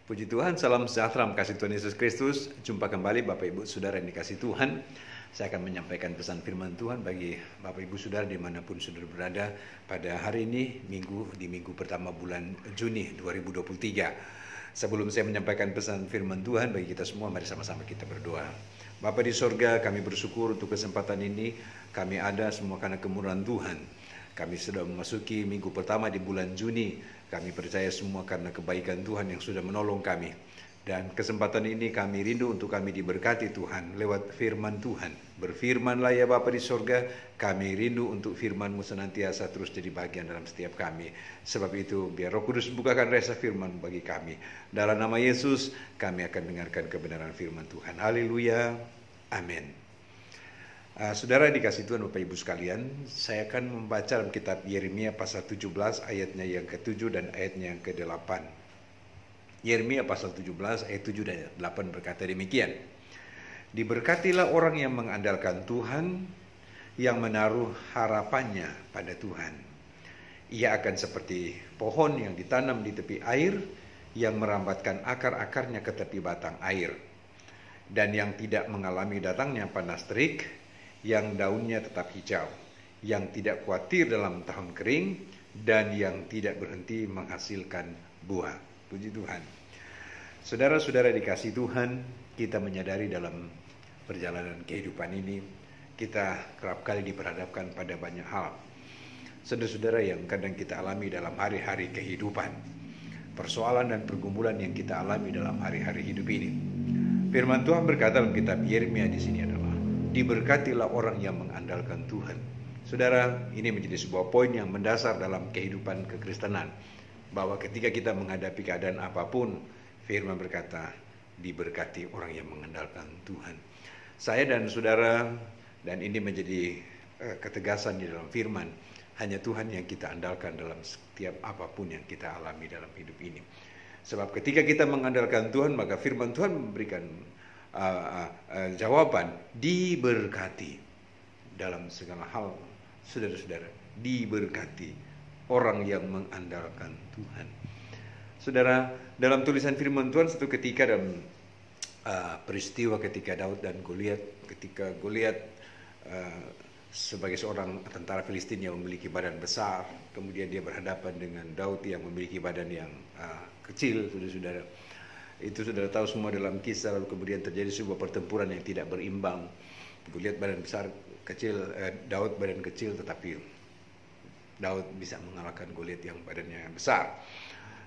Puji Tuhan, salam sejahtera, kasih Tuhan Yesus Kristus. Jumpa kembali Bapak Ibu Saudara yang dikasih Tuhan. Saya akan menyampaikan pesan firman Tuhan bagi Bapak Ibu Saudara dimanapun Saudara berada pada hari ini, di minggu pertama bulan Juni 2023. Sebelum saya menyampaikan pesan firman Tuhan bagi kita semua, mari sama-sama kita berdoa. Bapa di sorga, kami bersyukur untuk kesempatan ini. Kami ada semua karena kemurahan Tuhan. Kami sudah memasuki minggu pertama di bulan Juni. Kami percaya semua karena kebaikan Tuhan yang sudah menolong kami. Dan kesempatan ini kami rindu untuk kami diberkati Tuhan lewat firman Tuhan. Berfirmanlah ya Bapa di sorga, kami rindu untuk firman-Mu senantiasa terus jadi bagian dalam setiap kami. Sebab itu biar Roh Kudus bukakan resa firman bagi kami. Dalam nama Yesus kami akan dengarkan kebenaran firman Tuhan. Haleluya. Amin. Saudara dikasih Tuhan Bapak Ibu sekalian, saya akan membaca dalam kitab Yeremia pasal 17 ayatnya yang ke-7 dan ayatnya yang ke-8. Yeremia pasal 17 ayat 7 dan 8 berkata demikian. Diberkatilah orang yang mengandalkan Tuhan, yang menaruh harapannya pada Tuhan. Ia akan seperti pohon yang ditanam di tepi air, yang merambatkan akar-akarnya ke tepi batang air, dan yang tidak mengalami datangnya panas terik, yang daunnya tetap hijau, yang tidak khawatir dalam tahun kering, dan yang tidak berhenti menghasilkan buah. Puji Tuhan. Saudara-saudara dikasih Tuhan, kita menyadari dalam perjalanan kehidupan ini, kita kerap kali diperhadapkan pada banyak hal. Saudara-saudara yang kadang kita alami dalam hari-hari kehidupan, persoalan dan pergumulan yang kita alami dalam hari-hari hidup ini. Firman Tuhan berkata dalam kitab Yeremia di sini adalah, diberkatilah orang yang mengandalkan Tuhan. Saudara, ini menjadi sebuah poin yang mendasar dalam kehidupan kekristenan, bahwa ketika kita menghadapi keadaan apapun, firman berkata, diberkati orang yang mengandalkan Tuhan. Saya dan saudara, dan ini menjadi ketegasan di dalam firman, hanya Tuhan yang kita andalkan dalam setiap apapun yang kita alami dalam hidup ini. Sebab ketika kita mengandalkan Tuhan, maka firman Tuhan memberikan jawaban, diberkati dalam segala hal. Saudara-saudara, diberkati orang yang mengandalkan Tuhan. Saudara, dalam tulisan firman Tuhan satu ketika dalam peristiwa ketika Daud dan Goliat, ketika Goliat sebagai seorang tentara Filistin yang memiliki badan besar, kemudian dia berhadapan dengan Daud yang memiliki badan yang kecil, saudara-saudara. Itu saudara tahu semua dalam kisah, lalu kemudian terjadi sebuah pertempuran yang tidak berimbang. Goliat badan besar, Daud badan kecil, tetapi Daud bisa mengalahkan Goliat yang badannya besar.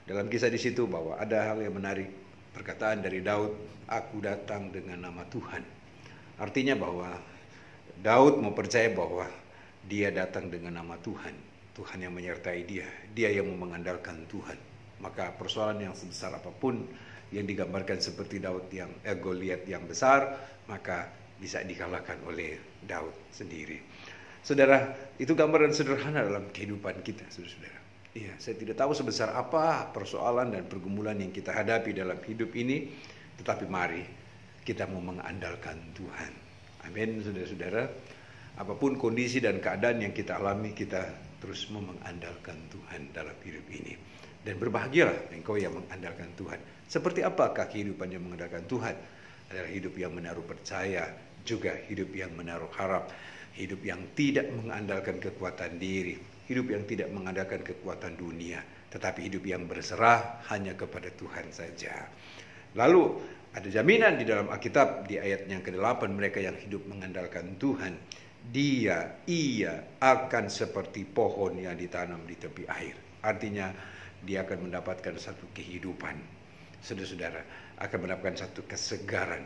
Dalam kisah di situ bahwa ada hal yang menarik, perkataan dari Daud, aku datang dengan nama Tuhan. Artinya bahwa Daud mau percaya bahwa dia datang dengan nama Tuhan. Tuhan yang menyertai dia yang mau mengandalkan Tuhan. Maka persoalan yang sebesar apapun yang digambarkan seperti Goliat yang besar, maka bisa dikalahkan oleh Daud sendiri. Saudara, itu gambaran sederhana dalam kehidupan kita, saudara-saudara. Iya, saya tidak tahu sebesar apa persoalan dan pergumulan yang kita hadapi dalam hidup ini, tetapi mari kita mau mengandalkan Tuhan. Amin, saudara-saudara. Apapun kondisi dan keadaan yang kita alami, kita terus mau mengandalkan Tuhan dalam hidup ini. Dan berbahagialah engkau yang mengandalkan Tuhan. Seperti apakah kehidupan yang mengandalkan Tuhan? Adalah hidup yang menaruh percaya, juga hidup yang menaruh harap, hidup yang tidak mengandalkan kekuatan diri, hidup yang tidak mengandalkan kekuatan dunia, tetapi hidup yang berserah hanya kepada Tuhan saja. Lalu ada jaminan di dalam Alkitab di ayat yang ke-8, mereka yang hidup mengandalkan Tuhan, ia akan seperti pohon yang ditanam di tepi air. Artinya dia akan mendapatkan satu kehidupan. Saudara-saudara, akan mendapatkan satu kesegaran.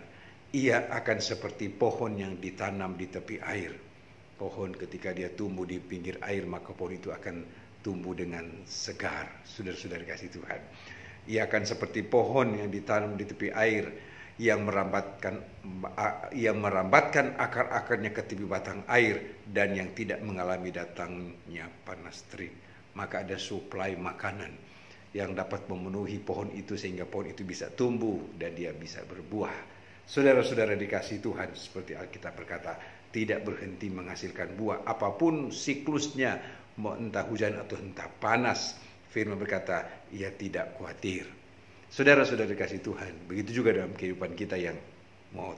Ia akan seperti pohon yang ditanam di tepi air. Pohon ketika dia tumbuh di pinggir air, maka pohon itu akan tumbuh dengan segar. Saudara-saudara kasih Tuhan. Ia akan seperti pohon yang ditanam di tepi air, yang merambatkan akar-akarnya ke tepi batang air, dan yang tidak mengalami datangnya panas terik. Maka ada suplai makanan yang dapat memenuhi pohon itu sehingga pohon itu bisa tumbuh dan dia bisa berbuah. Saudara-saudara dikasih Tuhan, seperti Alkitab berkata, tidak berhenti menghasilkan buah apapun siklusnya, mau entah hujan atau entah panas. Firman berkata, ia tidak khawatir. Saudara-saudara dikasih Tuhan, begitu juga dalam kehidupan kita yang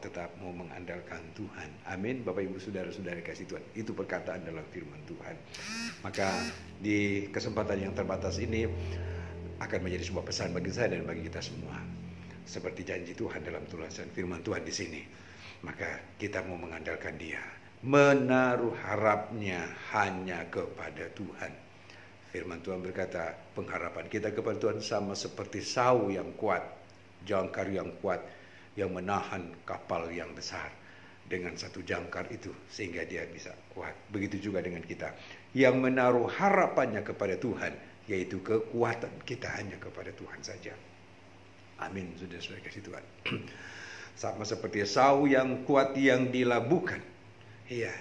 tetap mau mengandalkan Tuhan. Amin. Bapak Ibu saudara-saudara kasih Tuhan. Itu perkataan dalam firman Tuhan. Maka di kesempatan yang terbatas ini akan menjadi sebuah pesan bagi saya dan bagi kita semua. Seperti janji Tuhan dalam tulisan firman Tuhan di sini. Maka kita mau mengandalkan Dia. Menaruh harapnya hanya kepada Tuhan. Firman Tuhan berkata, pengharapan kita kepada Tuhan sama seperti sau yang kuat, jangkar yang kuat, yang menahan kapal yang besar dengan satu jangkar itu sehingga dia bisa kuat. Begitu juga dengan kita yang menaruh harapannya kepada Tuhan, yaitu kekuatan kita hanya kepada Tuhan saja. Amin. Saudara-saudara kasih Tuhan. Sama seperti sau yang kuat yang dilabuhkan. Iya,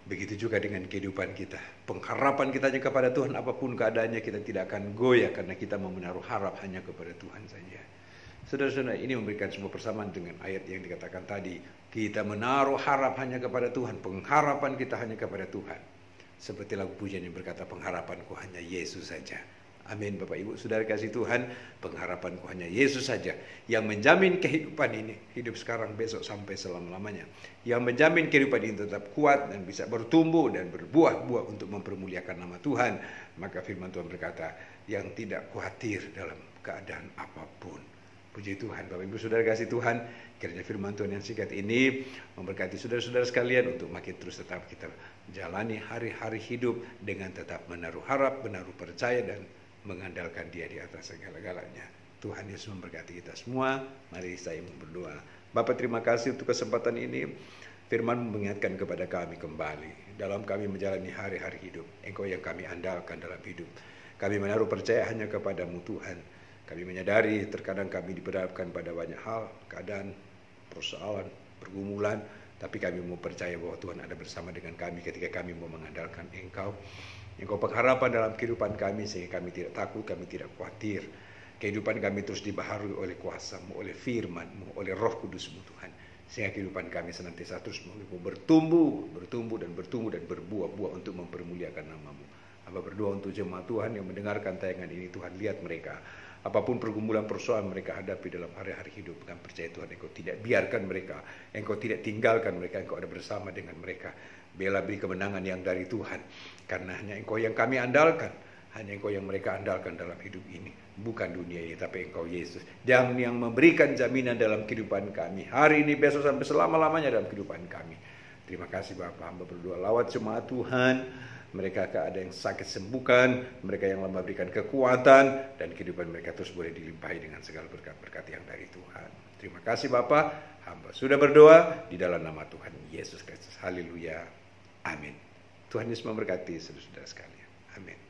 begitu juga dengan kehidupan kita. Pengharapan kita hanya kepada Tuhan, apapun keadaannya kita tidak akan goyah karena kita mau menaruh harap hanya kepada Tuhan saja. Saudara-saudara, ini memberikan sebuah persamaan dengan ayat yang dikatakan tadi. Kita menaruh harap hanya kepada Tuhan. Pengharapan kita hanya kepada Tuhan. Seperti lagu pujian yang berkata, pengharapanku hanya Yesus saja. Amin. Bapak Ibu saudara kasih Tuhan, pengharapanku hanya Yesus saja. Yang menjamin kehidupan ini, hidup sekarang, besok, sampai selama-lamanya. Yang menjamin kehidupan ini tetap kuat dan bisa bertumbuh dan berbuah-buah untuk mempermuliakan nama Tuhan. Maka firman Tuhan berkata, yang tidak khawatir dalam keadaan apapun. Puji Tuhan. Bapak Ibu saudara kasih Tuhan, kiranya firman Tuhan yang singkat ini memberkati saudara-saudara sekalian untuk makin terus tetap kita jalani hari-hari hidup dengan tetap menaruh harap, menaruh percaya dan mengandalkan Dia di atas segala-galanya. Tuhan Yesus memberkati kita semua. Mari saya berdoa. Bapa, terima kasih untuk kesempatan ini. Firman mengingatkan kepada kami kembali dalam kami menjalani hari-hari hidup. Engkau yang kami andalkan dalam hidup. Kami menaruh percaya hanya kepadamu Tuhan. Kami menyadari terkadang kami diperhadapkan pada banyak hal, keadaan, persoalan, pergumulan, tapi kami mau percaya bahwa Tuhan ada bersama dengan kami ketika kami mau mengandalkan Engkau. Engkau pengharapan dalam kehidupan kami sehingga kami tidak takut, kami tidak khawatir. Kehidupan kami terus dibaharui oleh kuasa-Mu, oleh firman-Mu, oleh Roh Kudus-Mu Tuhan. Sehingga kehidupan kami senantiasa terus bertumbuh dan berbuah-buah untuk mempermuliakan nama-Mu. Hamba berdoa untuk jemaat Tuhan yang mendengarkan tayangan ini, Tuhan lihat mereka. Apapun pergumulan persoalan mereka hadapi dalam hari-hari hidup, dengan percaya Tuhan Engkau tidak biarkan mereka, Engkau tidak tinggalkan mereka, Engkau ada bersama dengan mereka. Bela beri kemenangan yang dari Tuhan, karena hanya Engkau yang kami andalkan, hanya Engkau yang mereka andalkan dalam hidup ini, bukan dunia ini, tapi Engkau Yesus, yang memberikan jaminan dalam kehidupan kami, hari ini, besok, sampai selama-lamanya dalam kehidupan kami. Terima kasih Bapa, hamba berdoa lawat jemaat Tuhan. Mereka ada yang sakit sembuhkan, mereka yang lemah berikan kekuatan, dan kehidupan mereka terus boleh dilimpahi dengan segala berkat-berkat yang dari Tuhan. Terima kasih Bapa, hamba sudah berdoa di dalam nama Tuhan Yesus Kristus. Haleluya. Amin. Tuhan Yesus memberkati saudara-saudara sekalian. Amin.